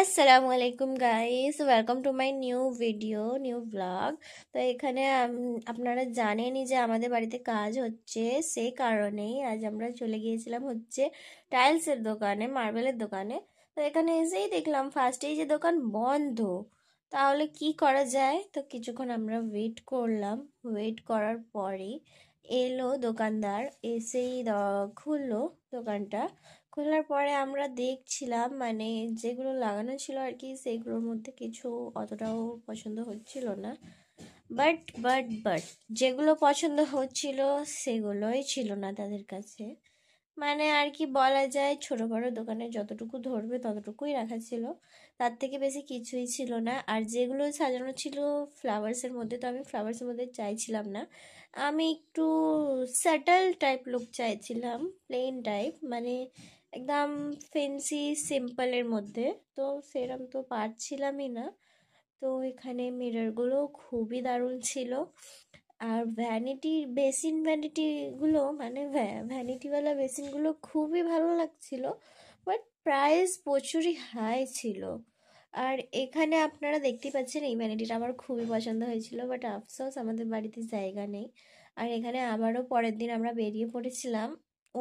আসসালামু আলাইকুম guys, welcome to my new blog. তো এখানে আপনারা জানেনই যে আমাদের বাড়িতে কাজ হচ্ছে, সেই কারণেই আজ আমরা চলে গিয়েছিলাম হচ্ছে টাইলসের দোকানে, মার্বেলের দোকানে। তো এখানে এসেই দেখলাম ফার্স্টেই যে দোকান বন্ধ। তাহলে কি করা যায়? তো কিছুক্ষণ আমরা ওয়েট করলাম। ওয়েট করার পরেই এলো দোকানদার, এসেই খুললো দোকানটা। খোলার পরে আমরা দেখছিলাম, মানে যেগুলো লাগানো ছিল আর কি, সেগুলোর মধ্যে কিছু অতটাও পছন্দ হচ্ছিল না। বাট যেগুলো পছন্দ হচ্ছিল সেগুলোই ছিল না তাদের কাছে। মানে আর কি বলা যায়, ছোট বড় দোকানে যতটুকু ধরবে ততটুকুই রাখা ছিল, তার থেকে বেশি কিছুই ছিল না। আর যেগুলো সাজানো ছিল ফ্লাওয়ার্সের মধ্যে, তো আমি ফ্লাওয়ার্সের মধ্যে চাইছিলাম না। আমি একটু স্যাটেল টাইপ লুক চাইছিলাম, প্লেন টাইপ, মানে একদম ফেন্সি সিম্পলের মধ্যে। তো সেরকম তো পারছিলামই না। তো এখানে মিররগুলো খুবই দারুণ ছিল। আর ভ্যানিটিগুলো, মানে ভ্যানিটিওয়ালা বেসিনগুলো খুবই ভালো লাগছিল। বাট প্রাইস প্রচুরই হাই ছিল। আর এখানে আপনারা দেখতেই পাচ্ছেন, এই ভ্যানিটিটা আমার খুবই পছন্দ হয়েছিল, বাট আফসোস আমাদের বাড়িতে জায়গা নেই। আর এখানে আবারও পরের দিন আমরা বেরিয়ে পড়েছিলাম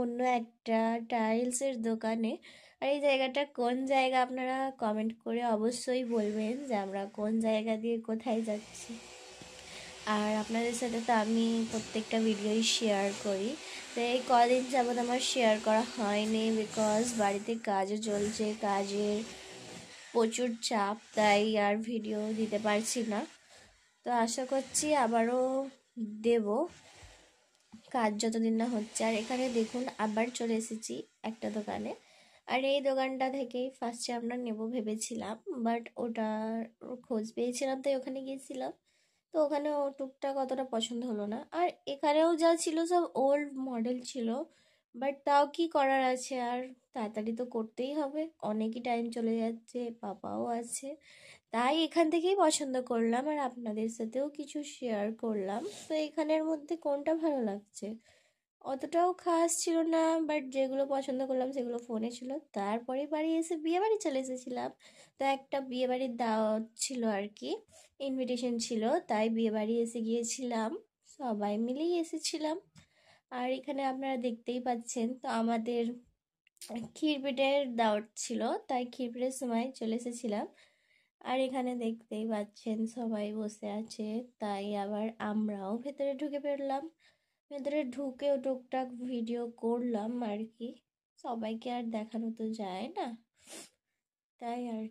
অন্য একটা টাইলসের দোকানে। আর এই জায়গাটা কোন জায়গা আপনারা কমেন্ট করে অবশ্যই বলবেন যে আমরা কোন জায়গা দিয়ে কোথায় যাচ্ছি। আর আপনাদের সাথে তো আমি প্রত্যেকটা ভিডিওই শেয়ার করি। তো এই কদিন যাবৎ আমার শেয়ার করা হয়নি, বিকজ বাড়িতে কাজও চলছে, কাজের প্রচুর চাপ, তাই আর ভিডিও দিতে পারছি না। তো আশা করছি আবারও দেব, কাজ যতদিন না হচ্ছে। আর এখানে দেখুন আবার চলে এসেছি একটা দোকানে। আর এই দোকানটা থেকেই ফার্স্টে আমরা নেব ভেবেছিলাম, বাট ওটার খোঁজ পেয়েছিলাম তাই ওখানে গিয়েছিলাম। তো ওখানেও টুকটাক অতটা পছন্দ হলো না। আর এখানেও যা ছিল সব ওল্ড মডেল ছিল, বাট তাও কি করার আছে, আর তাড়াতাড়ি তো করতেই হবে, অনেকই টাইম চলে যাচ্ছে, পাপাও আছে। তাই এখান থেকেই পছন্দ করলাম, আর আপনাদের সাথেও কিছু শেয়ার করলাম। তো এখানের মধ্যে কোনটা ভালো লাগছে? অতটাও খাস ছিল না, বাট যেগুলো পছন্দ করলাম সেগুলো ফোনে ছিল। তারপরে বাড়ি এসে বিয়ে বাড়ি চলে এসেছিলাম। তো একটা বিয়ে বাড়ির দাওয়াত ছিল আর কি, ইনভিটেশন ছিল, তাই বিয়ে বাড়ি এসে গিয়েছিলাম, সবাই মিলেই এসেছিলাম। আর এখানে আপনারা দেখতেই পাচ্ছেন, তো আমাদের ক্ষীরপিঠের দাওয়াত ছিল, তাই ক্ষীরপিঠের সময় চলে এসেছিলাম। আর এখানে দেখতেই পাচ্ছেন সবাই বসে আছে, তাই আবার আমরাও ভেতরে ঢুকে পড়লাম। ভেতরে ঢুকেও টুকটাক ভিডিও করলাম আর কি, সবাইকে আর দেখানো তো যায় না, তাই আর